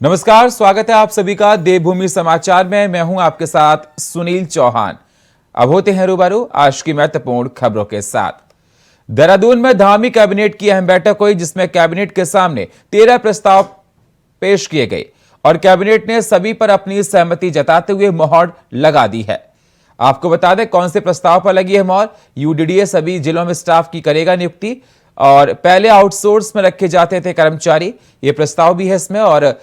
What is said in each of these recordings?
नमस्कार, स्वागत है आप सभी का देवभूमि समाचार में। मैं हूं आपके साथ सुनील चौहान। अब होते हैं रूबरू आज की महत्वपूर्ण खबरों के साथ। देहरादून में धामी कैबिनेट की अहम बैठक हुई, जिसमें कैबिनेट के सामने 13 प्रस्ताव पेश किए गए और कैबिनेट ने सभी पर अपनी सहमति जताते हुए मोहर लगा दी है। आपको बता दें कौन से प्रस्ताव पर लगी है मोहर। यूडीडीए सभी जिलों में स्टाफ की करेगा नियुक्ति और पहले आउटसोर्स में रखे जाते थे कर्मचारी, ये प्रस्ताव भी है इसमें। और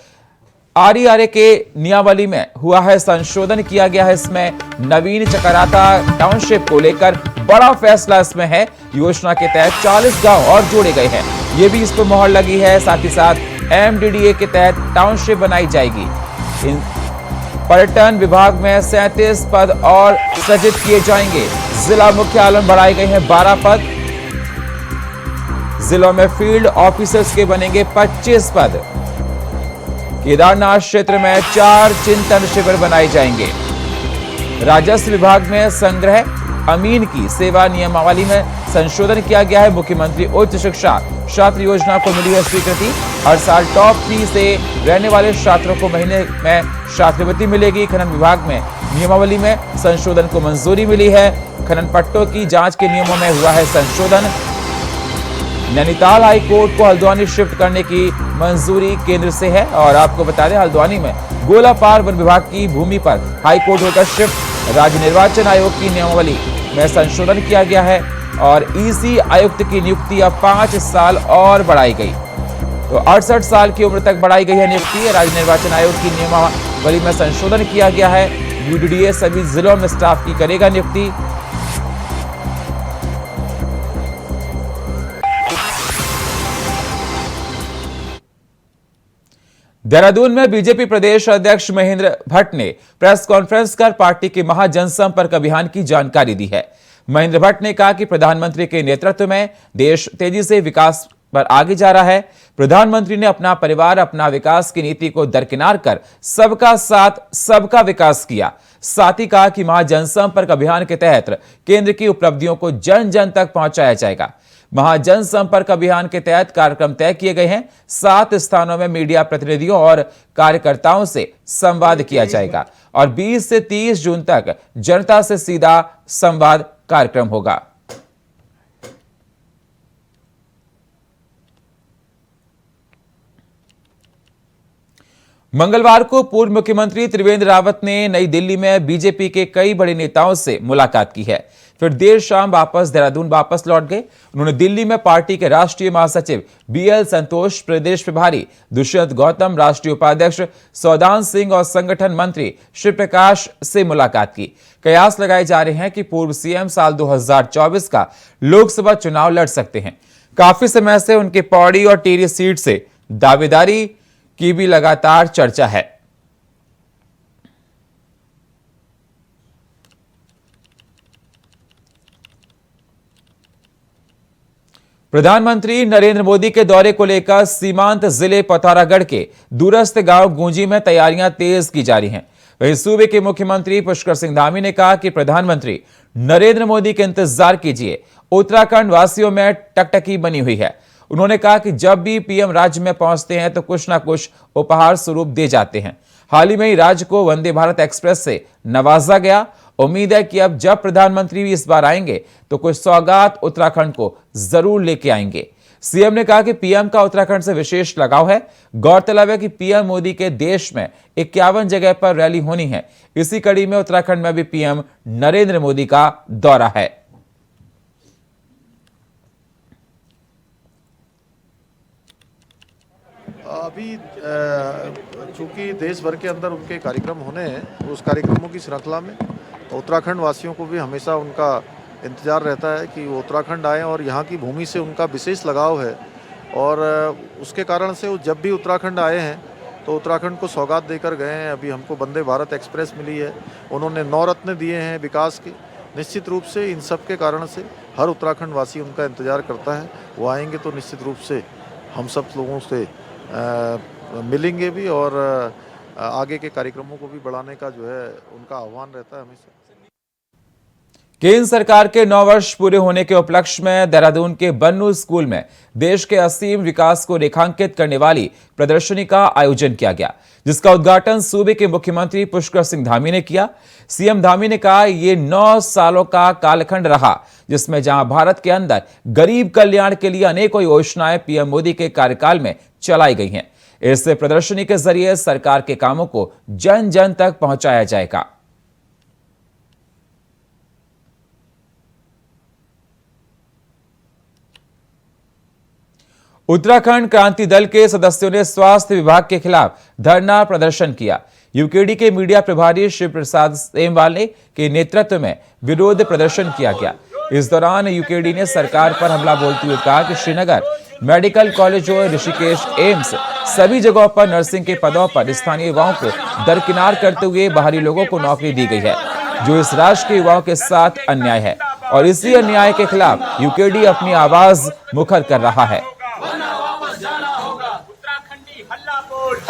आरईआरए के नियमावली में हुआ है संशोधन, किया गया है इसमें। नवीन चकराता टाउनशिप को लेकर बड़ा फैसला इसमें है। योजना के तहत 40 गांव और जोड़े गए हैं, ये भी इस पर मोहर लगी है। साथ ही साथ एमडीडीए के तहत टाउनशिप बनाई जाएगी। इन पर्यटन विभाग में 37 पद और सृजित किए जाएंगे। जिला मुख्यालय में बढ़ाए गए हैं 12 पद। जिलों में फील्ड ऑफिसर्स के बनेंगे 25 पद। केदारनाथ क्षेत्र में 4 चिंतन शिविर बनाए जाएंगे। राजस्व विभाग में संग्रह अमीन की सेवा नियमावली में संशोधन किया गया है। मुख्यमंत्री उच्च शिक्षा छात्र योजना को मिली है स्वीकृति। हर साल टॉप 3 से रहने वाले छात्रों को महीने में छात्रवृत्ति मिलेगी। खनन विभाग में नियमावली में संशोधन को मंजूरी मिली है। खनन पट्टों की जांच के नियमों में हुआ है संशोधन। नैनीताल हाई कोर्ट को हल्द्वानी शिफ्ट करने की मंजूरी केंद्र से है। और आपको बता दें हल्द्वानी में गोलापार वन विभाग की भूमि पर हाई कोर्ट होकर शिफ्ट। राज्य निर्वाचन आयोग की नियमावली में संशोधन किया गया है और ईसी आयुक्त की नियुक्ति अब 5 साल और बढ़ाई गई, तो 68 साल की उम्र तक बढ़ाई गई है नियुक्ति। राज्य निर्वाचन आयोग की नियमावली में संशोधन किया गया है। यूडीडीए सभी जिलों में स्टाफ की करेगा नियुक्ति। देहरादून में बीजेपी प्रदेश अध्यक्ष महेंद्र भट्ट ने प्रेस कॉन्फ्रेंस कर पार्टी के महाजनसंपर्क अभियान की जानकारी दी है। महेंद्र भट्ट ने कहा कि प्रधानमंत्री के नेतृत्व में देश तेजी से विकास पर आगे जा रहा है। प्रधानमंत्री ने अपना परिवार अपना विकास की नीति को दरकिनार कर सबका साथ सबका विकास किया। साथ ही कहा कि महाजनसंपर्क अभियान के तहत केंद्र की उपलब्धियों को जन जन तक पहुंचाया जाएगा। महाजन संपर्क अभियान के तहत कार्यक्रम तय किए गए हैं। 7 स्थानों में मीडिया प्रतिनिधियों और कार्यकर्ताओं से संवाद किया जाएगा और 20 से 30 जून तक जनता से सीधा संवाद कार्यक्रम होगा। मंगलवार को पूर्व मुख्यमंत्री त्रिवेंद्र रावत ने नई दिल्ली में बीजेपी के कई बड़े नेताओं से मुलाकात की है। फिर देर शाम वापस देहरादून लौट गए। उन्होंने दिल्ली में पार्टी के राष्ट्रीय महासचिव बीएल संतोष, प्रदेश प्रभारी दुष्यंत गौतम, राष्ट्रीय उपाध्यक्ष सौदान सिंह और संगठन मंत्री श्री प्रकाश से मुलाकात की। कयास लगाए जा रहे हैं कि पूर्व सीएम साल 2024 का लोकसभा चुनाव लड़ सकते हैं। काफी समय से उनके पौड़ी और टिहरी सीट से दावेदारी की भी लगातार चर्चा है। प्रधानमंत्री नरेंद्र मोदी के दौरे को लेकर सीमांत जिले पिथौरागढ़ के दूरस्थ गांव गूंजी में तैयारियां तेज की जा रही हैं। वहीं सूबे के मुख्यमंत्री पुष्कर सिंह धामी ने कहा कि प्रधानमंत्री नरेंद्र मोदी के इंतजार कीजिए। उत्तराखंड वासियों में टकटकी बनी हुई है। उन्होंने कहा कि जब भी पीएम राज्य में पहुंचते हैं तो कुछ ना कुछ उपहार स्वरूप दे जाते हैं। हाल ही में ही राज्य को वंदे भारत एक्सप्रेस से नवाजा गया। उम्मीद है कि अब जब प्रधानमंत्री भी इस बार आएंगे तो कुछ सौगात उत्तराखंड को जरूर लेके आएंगे। सीएम ने कहा कि पीएम का उत्तराखंड से विशेष लगाव है। गौरतलब है कि पीएम मोदी के देश में 51 जगह पर रैली होनी है। इसी कड़ी में उत्तराखंड में भी पीएम नरेंद्र मोदी का दौरा है। अभी चूंकि देश भर के अंदर उनके कार्यक्रम होने हैं, उस कार्यक्रमों की श्रृंखला में उत्तराखंड वासियों को भी हमेशा उनका इंतज़ार रहता है कि वो उत्तराखंड आएँ और यहाँ की भूमि से उनका विशेष लगाव है। और उसके कारण से वो जब भी उत्तराखंड आए हैं तो उत्तराखंड को सौगात देकर गए हैं। अभी हमको वंदे भारत एक्सप्रेस मिली है, उन्होंने 9 रत्न दिए हैं विकास के। निश्चित रूप से इन सब के कारण से हर उत्तराखंड वासी उनका इंतज़ार करता है। वो आएंगे तो निश्चित रूप से हम सब लोगों से मिलेंगे भी और आगे के कार्यक्रमों को भी बढ़ाने का जो है उनका आह्वान रहता है हमेशा। केंद्र सरकार के 9 वर्ष पूरे होने के उपलक्ष्य में देहरादून के बन्नू स्कूल में देश के असीम विकास को रेखांकित करने वाली प्रदर्शनी का आयोजन किया गया, जिसका उद्घाटन सूबे के मुख्यमंत्री पुष्कर सिंह धामी ने किया। सीएम धामी ने कहा, ये 9 सालों का कालखंड रहा जिसमें जहां भारत के अंदर गरीब कल्याण के लिए अनेकों योजनाएं पीएम मोदी के कार्यकाल में चलाई गई हैं। इस प्रदर्शनी के जरिए सरकार के कामों को जन जन तक पहुंचाया जाएगा। उत्तराखंड क्रांति दल के सदस्यों ने स्वास्थ्य विभाग के खिलाफ धरना प्रदर्शन किया। यूकेडी के मीडिया प्रभारी शिव प्रसाद सेमवाल के नेतृत्व में विरोध प्रदर्शन किया गया। इस दौरान यूकेडी ने सरकार पर हमला बोलते हुए कहा कि श्रीनगर मेडिकल कॉलेज और ऋषिकेश एम्स सभी जगहों पर नर्सिंग के पदों पर स्थानीय युवाओं को दरकिनार करते हुए बाहरी लोगों को नौकरी दी गई है, जो इस राष्ट्र के युवाओं के साथ अन्याय है और इसी अन्याय के खिलाफ यूकेडी अपनी आवाज मुखर कर रहा है।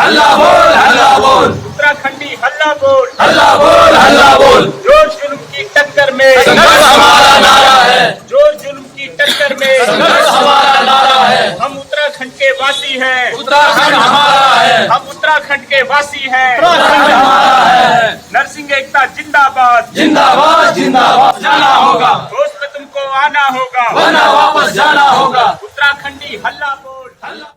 हल्ला बोल, हल्ला बोल, उत्तराखंडी हल्ला बोल, हल्ला बोल, हल्ला बोल। जो जुल्म की टक्कर में संघर्ष हमारा नारा है, जो जुल्म की टक्कर में संघर्ष हमारा नारा है। हम उत्तराखंड के वासी हैं, उत्तराखंड हमारा है, हम उत्तराखंड के वासी हैं, उत्तराखंड हमारा है। नरसिंह एकता जिंदाबाद, जिंदाबाद, जिंदाबाद। जाना होगा होश में तुमको आना होगा, वरना वापस जाना होगा। उत्तराखंडी हल्ला बोल, हल्ला।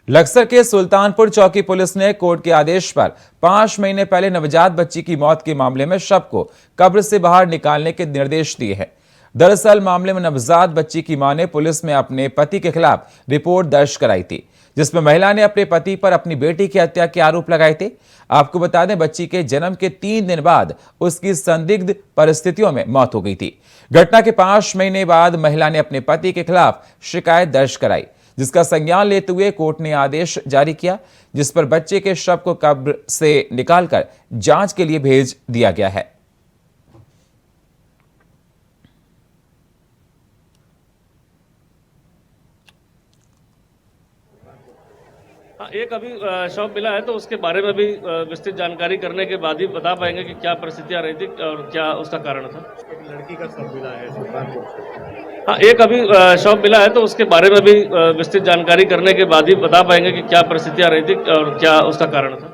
लक्सर के सुल्तानपुर चौकी पुलिस ने कोर्ट के आदेश पर 5 महीने पहले नवजात बच्ची की मौत के मामले में शव को कब्र से बाहर निकालने के निर्देश दिए हैं। दरअसल मामले में नवजात बच्ची की मां ने पुलिस में अपने पति के खिलाफ रिपोर्ट दर्ज कराई थी, जिसमें महिला ने अपने पति पर अपनी बेटी की हत्या के आरोप लगाए थे। आपको बता दें, बच्ची के जन्म के 3 दिन बाद उसकी संदिग्ध परिस्थितियों में मौत हो गई थी। घटना के 5 महीने बाद महिला ने अपने पति के खिलाफ शिकायत दर्ज कराई, जिसका संज्ञान लेते हुए कोर्ट ने आदेश जारी किया, जिस पर बच्चे के शव को कब्र से निकालकर जांच के लिए भेज दिया गया है। एक अभी शव मिला है, तो उसके बारे में भी विस्तृत जानकारी करने के बाद ही बता पाएंगे कि क्या परिस्थितियां रही थी और क्या उसका कारण था। एक लड़की का शव मिला है सुल्तानपुर से। हाँ, एक अभी शव मिला है, तो उसके बारे में भी विस्तृत जानकारी करने के बाद ही बता पाएंगे कि क्या परिस्थितियां रही थी और क्या उसका कारण था।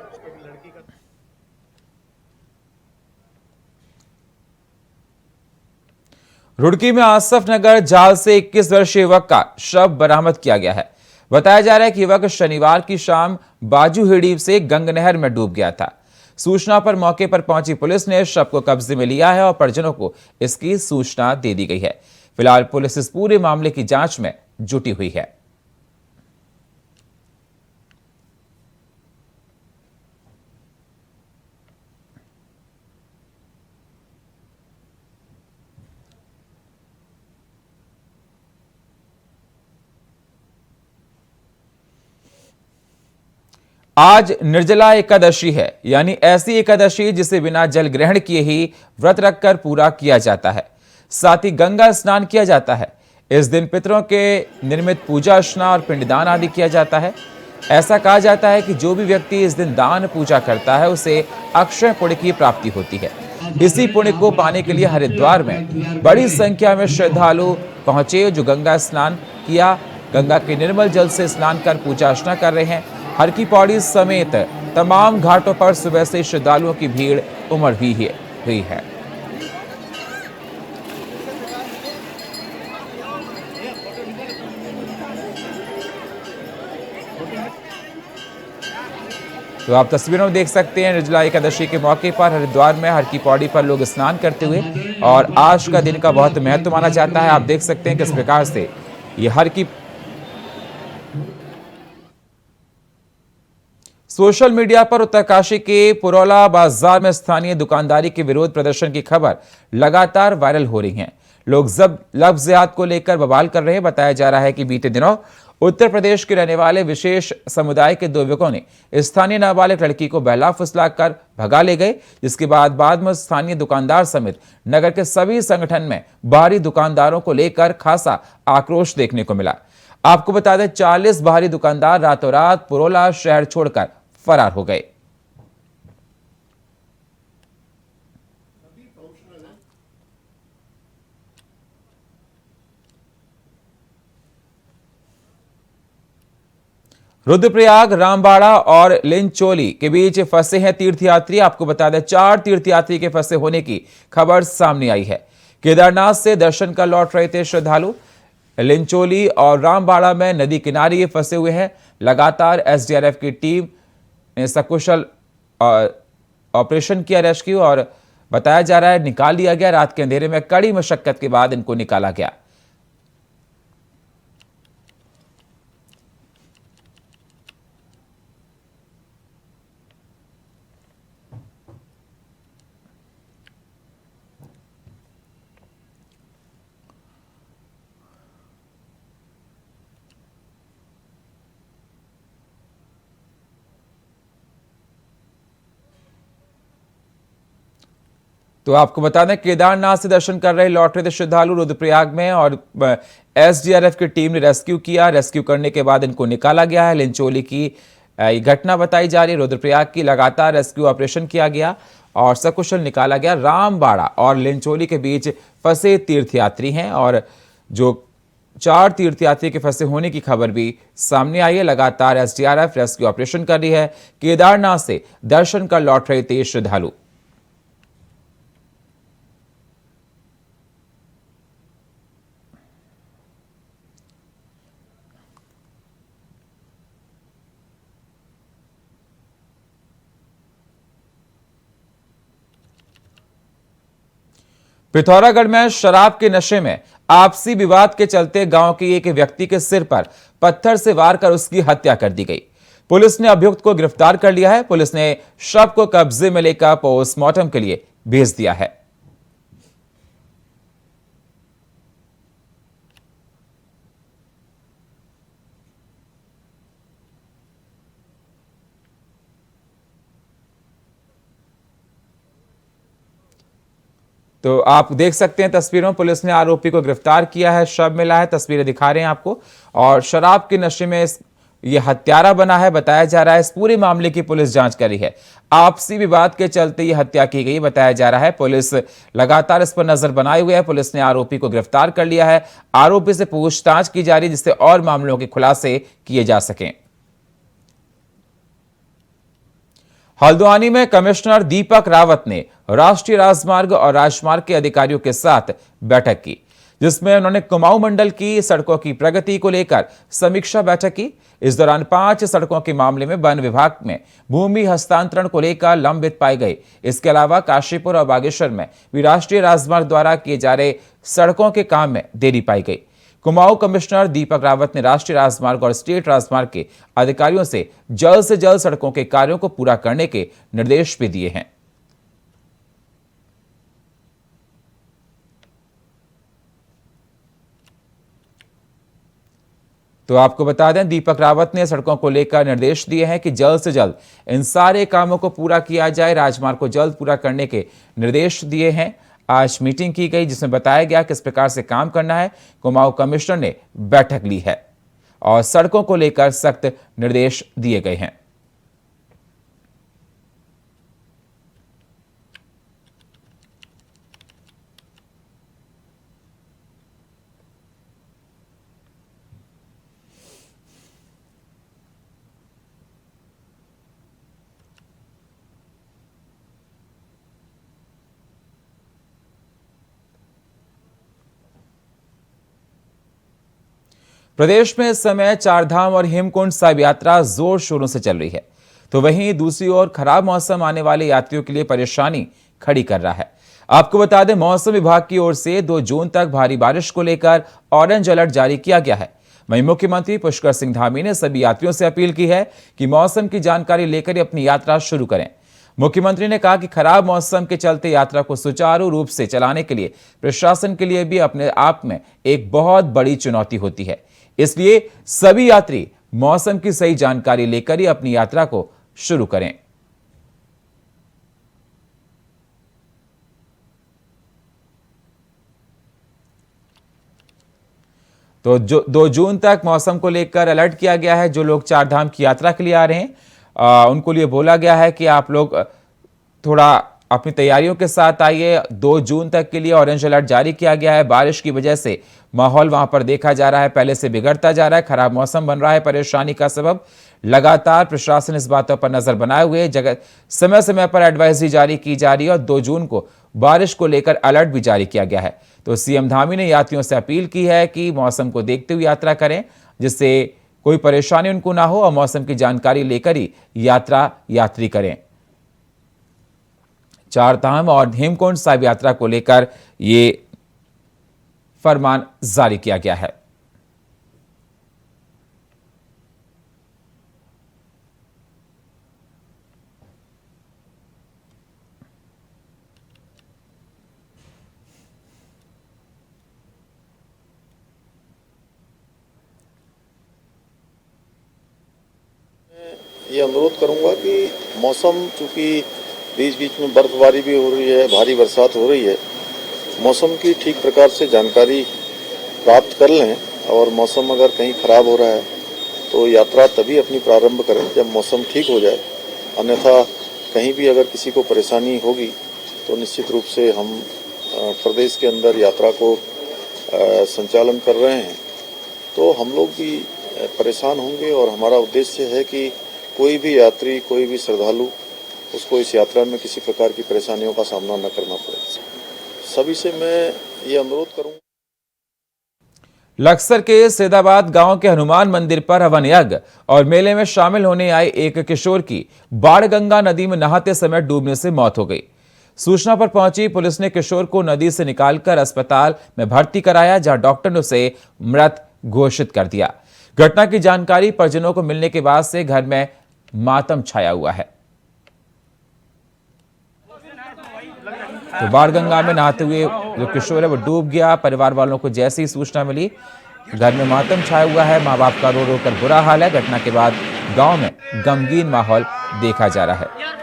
रुड़की में आसफ नगर जाल से 21 वर्षीय युवक का शव बरामद किया गया है। बताया जा रहा है कि युवक शनिवार की शाम बाजूहेड़ी से गंग नहर में डूब गया था। सूचना पर मौके पर पहुंची पुलिस ने शव को कब्जे में लिया है और परिजनों को इसकी सूचना दे दी गई है। फिलहाल पुलिस इस पूरे मामले की जांच में जुटी हुई है। आज निर्जला एकादशी है, यानी ऐसी एकादशी जिसे बिना जल ग्रहण किए ही व्रत रखकर पूरा किया जाता है। साथ ही गंगा स्नान किया जाता है। इस दिन पितरों के निर्मित पूजा अर्चना और पिंडदान आदि किया जाता है। ऐसा कहा जाता है कि जो भी व्यक्ति इस दिन दान पूजा करता है उसे अक्षय पुण्य की प्राप्ति होती है। इसी पुण्य को पाने के लिए हरिद्वार में बड़ी संख्या में श्रद्धालु पहुंचे, जो गंगा स्नान किया, गंगा के निर्मल जल से स्नान कर पूजा अर्चना कर रहे हैं। हर की पौड़ी समेत तमाम घाटों पर सुबह से श्रद्धालुओं की भीड़ उमड़ हुई है। तो आप तस्वीरों में देख सकते हैं, निर्जला एकादशी के मौके पर हरिद्वार में हर की पौड़ी पर लोग स्नान करते हुए, और आज का दिन का बहुत महत्व माना जाता है। आप देख सकते हैं किस प्रकार से ये हर की सोशल मीडिया पर उत्तरकाशी के पुरौला बाजार में स्थानीय दुकानदारी के विरोध प्रदर्शन की खबर लगातार वायरल हो रही है। लोग लफ्ज जिहाद को लेकर बवाल कर रहे हैं। बताया जा रहा है कि बीते दिनों उत्तर प्रदेश के रहने वाले विशेष समुदाय के 2 युवकों ने स्थानीय नाबालिग लड़की को बहला फुसला कर भगा ले गए, जिसके बाद में स्थानीय दुकानदार समेत नगर के सभी संगठन में बाहरी दुकानदारों को लेकर खासा आक्रोश देखने को मिला। आपको बता दें, 40 बाहरी दुकानदार रातों रात पुरौला शहर छोड़कर फरार हो गए। रुद्रप्रयाग, रामबाड़ा और लिंचोली के बीच फंसे हैं तीर्थयात्री। आपको बता दें 4 तीर्थयात्री के फंसे होने की खबर सामने आई है। केदारनाथ से दर्शन कर लौट रहे थे श्रद्धालु। लिंचोली और रामबाड़ा में नदी किनारे ये फंसे हुए हैं। लगातार एसडीआरएफ की टीम ने सकुशल ऑपरेशन किया, रेस्क्यू, और बताया जा रहा है निकाल लिया गया। रात के अंधेरे में कड़ी मशक्कत के बाद इनको निकाला गया। तो आपको बता दें केदारनाथ से दर्शन कर रहे लौट रहे थे श्रद्धालु रुद्रप्रयाग में, और एसडीआरएफ की टीम ने रेस्क्यू किया। रेस्क्यू करने के बाद इनको निकाला गया है। लिंचोली की ये घटना बताई जा रही है। रुद्रप्रयाग की लगातार रेस्क्यू ऑपरेशन किया गया और सकुशल निकाला गया। रामबाड़ा और लिंचोली के बीच फंसे तीर्थयात्री हैं और जो 4 तीर्थयात्री के फंसे होने की खबर भी सामने आई है। लगातार एसडीआरएफ रेस्क्यू ऑपरेशन कर रही है। केदारनाथ से दर्शन कर लौट रहे थे श्रद्धालु। पिथौरागढ़ में शराब के नशे में आपसी विवाद के चलते गांव के एक व्यक्ति के सिर पर पत्थर से वार कर उसकी हत्या कर दी गई। पुलिस ने अभियुक्त को गिरफ्तार कर लिया है। पुलिस ने शव को कब्जे में लेकर पोस्टमार्टम के लिए भेज दिया है। तो आप देख सकते हैं तस्वीरों, पुलिस ने आरोपी को गिरफ्तार किया है। शव मिला है, तस्वीरें दिखा रहे हैं आपको। और शराब के नशे में ये हत्यारा बना है बताया जा रहा है। इस पूरे मामले की पुलिस जांच कर रही है। आपसी विवाद के चलते ये हत्या की गई बताया जा रहा है। पुलिस लगातार इस पर नजर बनाए हुए है। पुलिस ने आरोपी को गिरफ्तार कर लिया है। आरोपी से पूछताछ की जा रही है जिससे और मामलों के खुलासे किए जा सकें। हल्द्वानी में कमिश्नर दीपक रावत ने राष्ट्रीय राजमार्ग और राजमार्ग के अधिकारियों के साथ बैठक की, जिसमें उन्होंने कुमाऊं मंडल की सड़कों की प्रगति को लेकर समीक्षा बैठक की। इस दौरान 5 सड़कों के मामले में वन विभाग में भूमि हस्तांतरण को लेकर लंबित पाए गए। इसके अलावा काशीपुर और बागेश्वर में भी राष्ट्रीय राजमार्ग द्वारा किए जा रहे सड़कों के काम में देरी पाई गई। कुमाऊं कमिश्नर दीपक रावत ने राष्ट्रीय राजमार्ग और स्टेट राजमार्ग के अधिकारियों से जल्द सड़कों के कार्यों को पूरा करने के निर्देश भी दिए हैं। तो आपको बता दें दीपक रावत ने सड़कों को लेकर निर्देश दिए हैं कि जल्द से जल्द इन सारे कामों को पूरा किया जाए। राजमार्ग को जल्द पूरा करने के निर्देश दिए हैं। आज मीटिंग की गई जिसमें बताया गया किस प्रकार से काम करना है। कुमाऊं कमिश्नर ने बैठक ली है और सड़कों को लेकर सख्त निर्देश दिए गए हैं। प्रदेश में इस समय चारधाम और हेमकुंड साहिब यात्रा जोर शोरों से चल रही है, तो वहीं दूसरी ओर खराब मौसम आने वाले यात्रियों के लिए परेशानी खड़ी कर रहा है। आपको बता दें मौसम विभाग की ओर से 2 जून तक भारी बारिश को लेकर ऑरेंज अलर्ट जारी किया गया है। वहीं मुख्यमंत्री पुष्कर सिंह धामी ने सभी यात्रियों से अपील की है कि मौसम की जानकारी लेकर ही अपनी यात्रा शुरू करें। मुख्यमंत्री ने कहा कि खराब मौसम के चलते यात्रा को सुचारू रूप से चलाने के लिए प्रशासन के लिए भी अपने आप में एक बहुत बड़ी चुनौती होती है। इसलिए सभी यात्री मौसम की सही जानकारी लेकर ही अपनी यात्रा को शुरू करें। तो 2 जून तक मौसम को लेकर अलर्ट किया गया है। जो लोग चारधाम की यात्रा के लिए आ रहे हैं उनको लिए बोला गया है कि आप लोग थोड़ा अपनी तैयारियों के साथ आइए। 2 जून तक के लिए ऑरेंज अलर्ट जारी किया गया है। बारिश की वजह से माहौल वहां पर देखा जा रहा है पहले से बिगड़ता जा रहा है। खराब मौसम बन रहा है परेशानी का सबब। लगातार प्रशासन इस बातों पर नजर बनाए हुए जगह समय समय पर एडवाइजरी जारी की जा रही है और 2 जून को बारिश को लेकर अलर्ट भी जारी किया गया है। तो सीएम धामी ने यात्रियों से अपील की है कि मौसम को देखते हुए यात्रा करें, जिससे कोई परेशानी उनको ना हो और मौसम की जानकारी लेकर ही यात्री करें। चारधाम और हेमकुंड साहिब यात्रा को लेकर ये फरमान जारी किया गया है। ये अनुरोध करूंगा कि मौसम, चूंकि बीच बीच में बर्फबारी भी हो रही है, भारी बरसात हो रही है, मौसम की ठीक प्रकार से जानकारी प्राप्त कर लें और मौसम अगर कहीं खराब हो रहा है तो यात्रा तभी अपनी प्रारंभ करें जब मौसम ठीक हो जाए। अन्यथा कहीं भी अगर किसी को परेशानी होगी तो निश्चित रूप से हम प्रदेश के अंदर यात्रा को संचालन कर रहे हैं तो हम लोग भी परेशान होंगे और हमारा उद्देश्य है कि कोई भी यात्री, कोई भी श्रद्धालु उसको इस यात्रा में किसी प्रकार की परेशानियों का सामना न करना पड़े। सभी से मैं ये अनुरोध करूंगा। लक्सर के सैदाबाद गांव के हनुमान मंदिर पर हवन यज्ञ और मेले में शामिल होने आए एक किशोर की बाणगंगा नदी में नहाते समय डूबने से मौत हो गई। सूचना पर पहुंची पुलिस ने किशोर को नदी से निकालकर अस्पताल में भर्ती कराया, जहां डॉक्टर ने उसे मृत घोषित कर दिया। घटना की जानकारी परिजनों को मिलने के बाद से घर में मातम छाया हुआ है। तो बाणगंगा में नहाते हुए जो किशोर है वो डूब गया। परिवार वालों को जैसे ही सूचना मिली, घर में मातम छाया हुआ है। मां बाप का रो रो कर बुरा हाल है। घटना के बाद गांव में गमगीन माहौल देखा जा रहा है।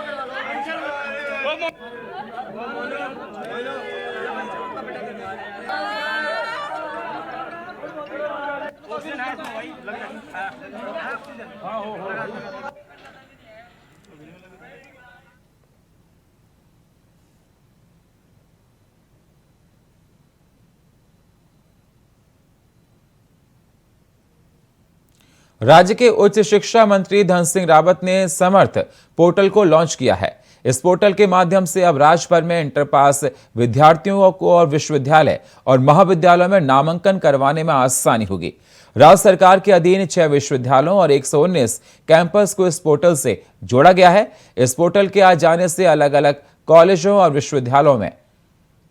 राज्य के उच्च शिक्षा मंत्री धन सिंह रावत ने समर्थ पोर्टल को लॉन्च किया है। इस पोर्टल के माध्यम से अब राज्य भर में इंटर पास विद्यार्थियों को और विश्वविद्यालय और महाविद्यालयों में नामांकन करवाने में आसानी होगी। राज्य सरकार के अधीन 6 विश्वविद्यालयों और 119 कैंपस को इस पोर्टल से जोड़ा गया है। इस पोर्टल के आ जाने से अलग अलग कॉलेजों और विश्वविद्यालयों में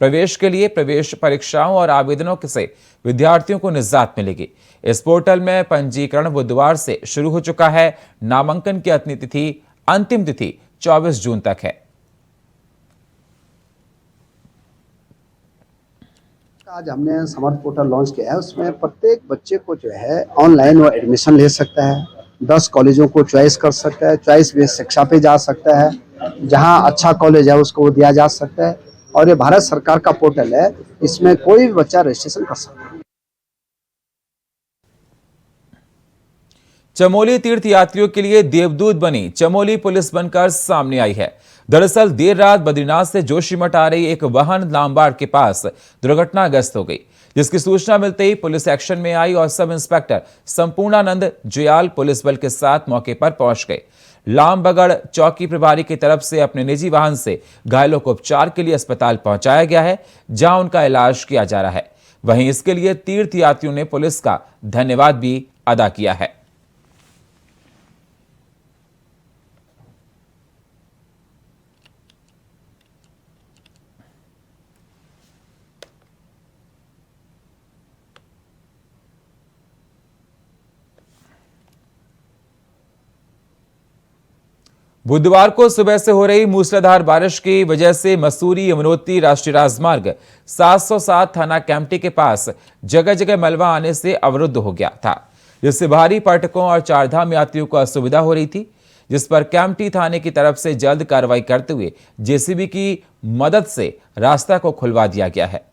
प्रवेश के लिए प्रवेश परीक्षाओं और आवेदनों से विद्यार्थियों को निजात मिलेगी। इस पोर्टल में पंजीकरण बुधवार से शुरू हो चुका है। नामांकन की अंतिम तिथि 24 जून तक है। आज हमने समर्थ पोर्टल लॉन्च किया है। उसमें प्रत्येक बच्चे को जो है ऑनलाइन वो एडमिशन ले सकता है। 10 कॉलेजों को चॉइस कर सकता है। चॉइस बेस्ड शिक्षा पे जा सकता है। जहां अच्छा कॉलेज है उसको दिया जा सकता है। और ये भारत सरकार का पोर्टल है, इसमें कोई भी बच्चा रजिस्ट्रेशन कर सकता है। चमोली तीर्थ यात्रियों के लिए देवदूत बनी चमोली पुलिस बनकर सामने आई है। दरअसल देर रात बद्रीनाथ से जोशीमठ आ रही एक वाहन लामबाड़ के पास दुर्घटनाग्रस्त हो गई, जिसकी सूचना मिलते ही पुलिस एक्शन में आई और sub inspector Sampurnanand Juyal police बल के साथ मौके पर पहुंच गए। लामबगड़ चौकी प्रभारी की तरफ से अपने निजी वाहन से घायलों को उपचार के लिए अस्पताल पहुंचाया गया है, जहां उनका इलाज किया जा रहा है। वहीं इसके लिए तीर्थ यात्रियों ने पुलिस का धन्यवाद भी अदा किया है। बुधवार को सुबह से हो रही मूसलाधार बारिश की वजह से मसूरी यमुनोत्री राष्ट्रीय राजमार्ग 707 थाना कैंपटी के पास जगह जगह मलबा आने से अवरुद्ध हो गया था, जिससे भारी पर्यटकों और चारधाम यात्रियों को असुविधा हो रही थी, जिस पर कैंपटी थाने की तरफ से जल्द कार्रवाई करते हुए जेसीबी की मदद से रास्ता को खुलवा दिया गया है।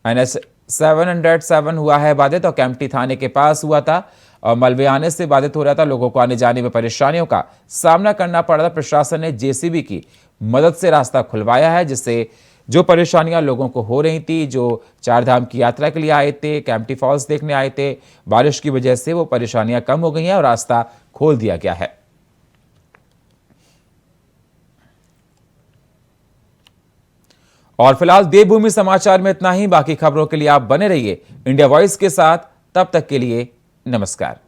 NH 707 हुआ है बाधित और कैंपटी थाने के पास हुआ था और मलबे आने से बाधित हो रहा था। लोगों को आने जाने में परेशानियों का सामना करना पड़ रहा था। प्रशासन ने जेसीबी की मदद से रास्ता खुलवाया है, जिससे जो परेशानियां लोगों को हो रही थी, जो चारधाम की यात्रा के लिए आए थे, कैंपटी फॉल्स देखने आए थे, बारिश की वजह से वो परेशानियां कम हो गई हैं और रास्ता खोल दिया गया है। और फिलहाल देवभूमि समाचार में इतना ही। बाकी खबरों के लिए आप बने रहिए इंडिया वॉइस के साथ। तब तक के लिए नमस्कार।